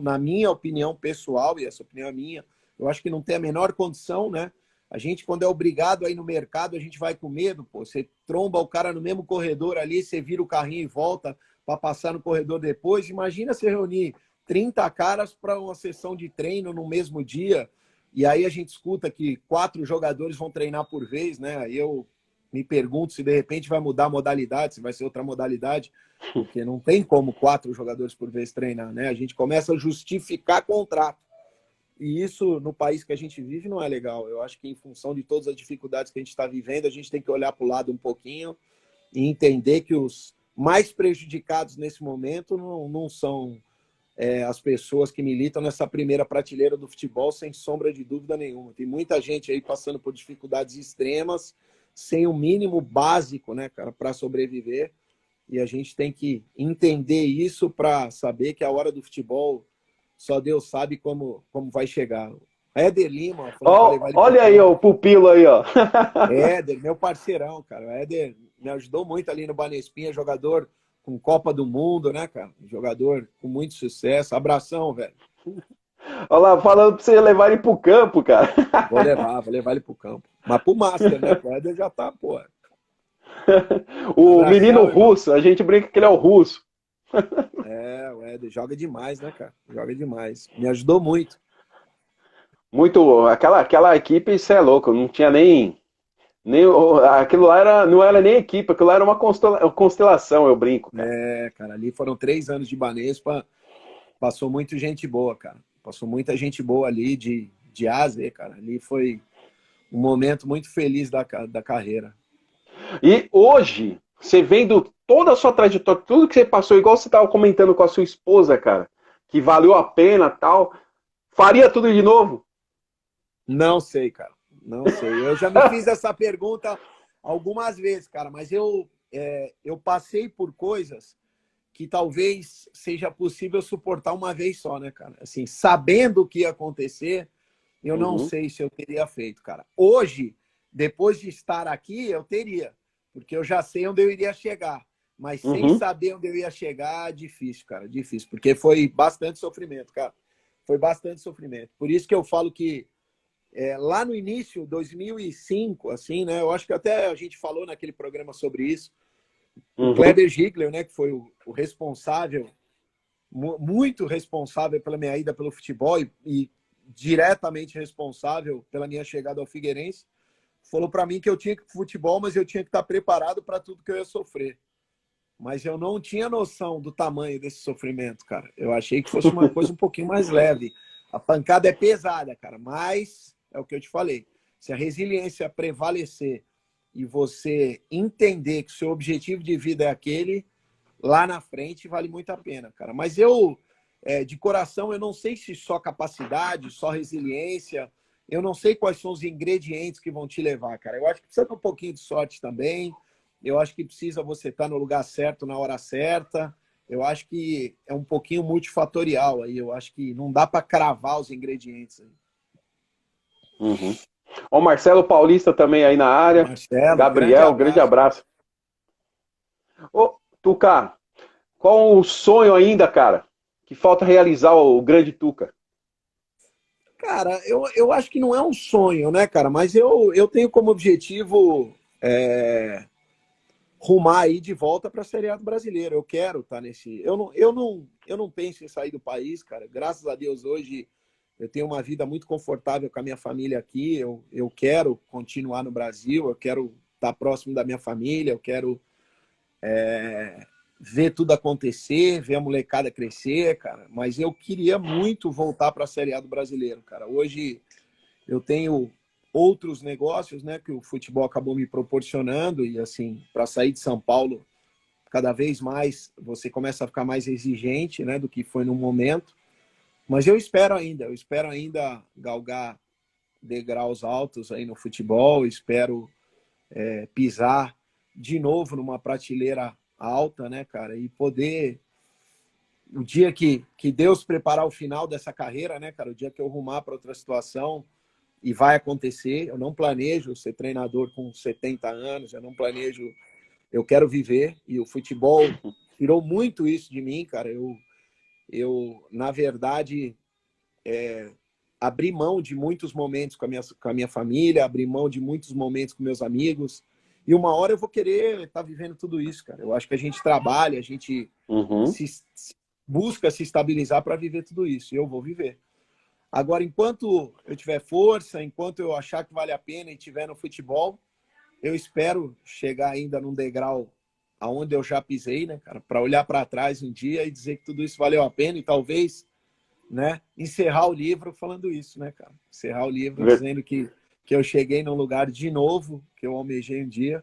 na minha opinião pessoal, e essa opinião é minha, eu acho que não tem a menor condição, né? A gente, quando é obrigado a ir no mercado, a gente vai com medo, pô. Você tromba o cara no mesmo corredor ali, você vira o carrinho e volta para passar no corredor depois. Imagina você reunir 30 caras para uma sessão de treino no mesmo dia. E aí a gente escuta que 4 jogadores vão treinar por vez, né? Aí eu me pergunto se de repente vai mudar a modalidade, se vai ser outra modalidade, porque não tem como 4 jogadores por vez treinar, né? A gente começa a justificar contrato. E isso, no país que a gente vive, não é legal. Eu acho que em função de todas as dificuldades que a gente está vivendo, a gente tem que olhar para o lado um pouquinho e entender que os mais prejudicados nesse momento não são as pessoas que militam nessa primeira prateleira do futebol, sem sombra de dúvida nenhuma. Tem muita gente aí passando por dificuldades extremas, sem o mínimo básico, né, cara, para sobreviver. E a gente tem que entender isso para saber que a hora do futebol só Deus sabe como vai chegar. Éder Lima, olha aí, ó, o pupilo aí, ó. Éder, meu parceirão, cara. O Éder me ajudou muito ali no Banespinha, jogador com Copa do Mundo, né, cara? Jogador com muito sucesso. Abração, velho. Olha lá, falando pra você levar ele pro campo, cara. Vou levar ele pro campo. Mas pro Master, né? O Éder já tá, pô. O menino russo, a gente brinca que ele é o russo. O Éder joga demais, né, cara? Joga demais. Me ajudou muito. Muito. Aquela equipe, isso é louco, não tinha nem aquilo lá não era nem equipe, aquilo lá era uma constelação, eu brinco. Cara. Cara, ali foram 3 anos de Banespa, passou muita gente boa, cara. Passou muita gente boa ali de A a Z, cara. Ali foi um momento muito feliz da carreira. E hoje, você vendo toda a sua trajetória, tudo que você passou, igual você estava comentando com a sua esposa, cara, que valeu a pena tal, faria tudo de novo? Não sei, cara. Não sei. Eu já me fiz essa pergunta algumas vezes, cara, mas eu passei por coisas que talvez seja possível suportar uma vez só, né, cara? Assim, sabendo o que ia acontecer, eu não sei se eu teria feito, cara. Hoje, depois de estar aqui, eu teria, porque eu já sei onde eu iria chegar. Mas sem saber onde eu ia chegar, difícil, cara, difícil. Porque foi bastante sofrimento, cara. Foi bastante sofrimento. Por isso que eu falo que lá no início, 2005, assim, né? Eu acho que até a gente falou naquele programa sobre isso. O Kleber Gigler, né? Que foi o responsável, muito responsável pela minha ida pelo futebol e diretamente responsável pela minha chegada ao Figueirense, falou para mim que eu tinha que ir pro futebol, mas eu tinha que estar preparado para tudo que eu ia sofrer. Mas eu não tinha noção do tamanho desse sofrimento, cara. Eu achei que fosse uma coisa um pouquinho mais leve. A pancada é pesada, cara, mas é o que eu te falei. Se a resiliência prevalecer e você entender que o seu objetivo de vida é aquele, lá na frente vale muito a pena, cara. Mas eu, de coração, eu não sei se só capacidade, só resiliência, eu não sei quais são os ingredientes que vão te levar, cara. Eu acho que precisa ter um pouquinho de sorte também, eu acho que precisa você estar no lugar certo, na hora certa, eu acho que é um pouquinho multifatorial aí, eu acho que não dá para cravar os ingredientes aí. Uhum. Ó, o Marcelo Paulista também aí na área. Marcelo, Gabriel, grande abraço. Ô, Tuca, qual o sonho ainda, cara, que falta realizar o grande Tuca? Cara, eu acho que não é um sonho, né, cara? Mas eu tenho como objetivo rumar aí de volta para a Série A do Brasileiro. Eu quero estar nesse. Eu não penso em sair do país, cara. Graças a Deus, hoje eu tenho uma vida muito confortável com a minha família aqui. Eu quero continuar no Brasil, eu quero estar próximo da minha família, eu quero ver tudo acontecer, ver a molecada crescer, cara. Mas eu queria muito voltar para a Série A do Brasileiro, cara. Hoje eu tenho outros negócios, né, que o futebol acabou me proporcionando e assim, para sair de São Paulo, cada vez mais você começa a ficar mais exigente, né, do que foi no momento. Mas eu espero ainda galgar degraus altos aí no futebol, espero pisar de novo numa prateleira alta, né, cara, e poder o dia que Deus preparar o final dessa carreira, né, cara, o dia que eu rumar para outra situação, e vai acontecer, eu não planejo ser treinador com 70 anos, eu não planejo, eu quero viver, e o futebol tirou muito isso de mim, cara, eu na verdade, abri mão de muitos momentos com a minha família, abri mão de muitos momentos com meus amigos, e uma hora eu vou querer estar vivendo tudo isso, cara. Eu acho que a gente trabalha, a gente busca se estabilizar para viver tudo isso, e eu vou viver. Agora, enquanto eu tiver força, enquanto eu achar que vale a pena e tiver no futebol, eu espero chegar ainda num degrau aonde eu já pisei, né, cara, para olhar para trás um dia e dizer que tudo isso valeu a pena e talvez, né, encerrar o livro falando isso, né, cara? Encerrar o livro dizendo que eu cheguei num lugar de novo, que eu almejei um dia,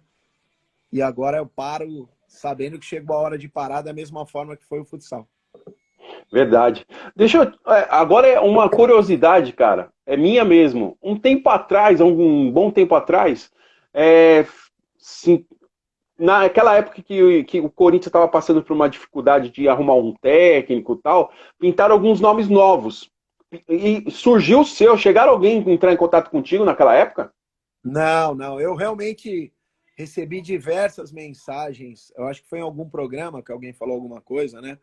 e agora eu paro sabendo que chegou a hora de parar da mesma forma que foi o futsal. Verdade. Agora é uma curiosidade, cara. É minha mesmo. Um tempo atrás, um bom tempo atrás, sim, naquela época que o Corinthians estava passando por uma dificuldade de arrumar um técnico e tal, pintaram alguns nomes novos. E surgiu o seu. Chegaram alguém a entrar em contato contigo naquela época? Não. Eu realmente recebi diversas mensagens. Eu acho que foi em algum programa que alguém falou alguma coisa, né?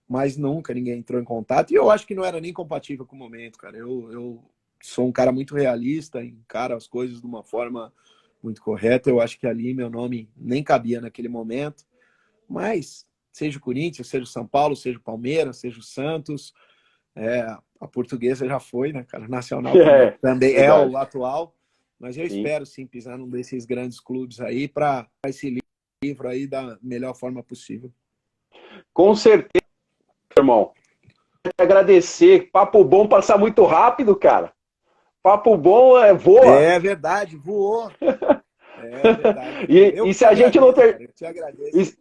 Mas nunca ninguém entrou em contato. E eu acho que não era nem compatível com o momento, cara. Eu sou um cara muito realista, encaro as coisas de uma forma muito correta. Eu acho que ali meu nome nem cabia naquele momento. Mas, seja o Corinthians, seja o São Paulo, seja o Palmeiras, seja o Santos, a Portuguesa já foi, né, cara? Nacional também é o atual. Mas eu espero, sim, pisar num desses grandes clubes aí para esse livro aí da melhor forma possível. Com certeza, irmão. Agradecer. Papo bom passar muito rápido, cara. Papo bom voa. É verdade, voou. É verdade. E se a gente não eu te agradeço.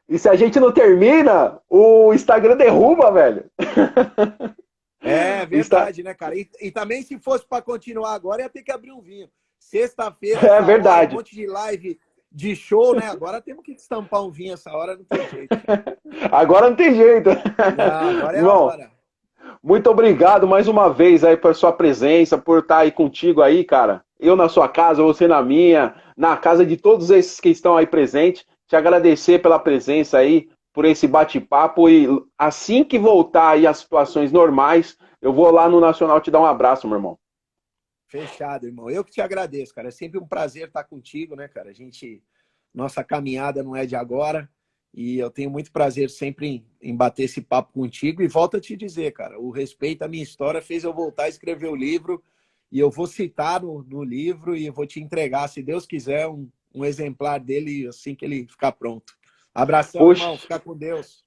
E se a gente não termina, o Instagram derruba, velho. É verdade, né, cara? E também se fosse para continuar agora, ia ter que abrir um vinho. Sexta-feira, é verdade. Um monte de live de show, né? Agora temos que estampar um vinho essa hora, não tem jeito. Agora não tem jeito. Não, agora é a Irmão, hora. muito obrigado mais uma vez aí por sua presença, por estar aí contigo aí, cara. Eu na sua casa, você na minha, na casa de todos esses que estão aí presentes. Te agradecer pela presença aí, por esse bate-papo e assim que voltar aí às situações normais, eu vou lá no Nacional te dar um abraço, meu irmão. Fechado, irmão. Eu que te agradeço, cara. É sempre um prazer estar contigo, né, cara? Nossa caminhada não é de agora e eu tenho muito prazer sempre em bater esse papo contigo e volto a te dizer, cara, o respeito à minha história fez eu voltar a escrever o livro e eu vou citar no livro e eu vou te entregar, se Deus quiser, um exemplar dele assim que ele ficar pronto. Abração, irmão. Fica com Deus.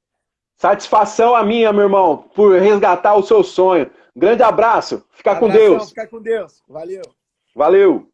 Satisfação a minha, meu irmão, por resgatar o seu sonho. Grande abraço. Fica com Deus. Fica com Deus. Valeu. Valeu.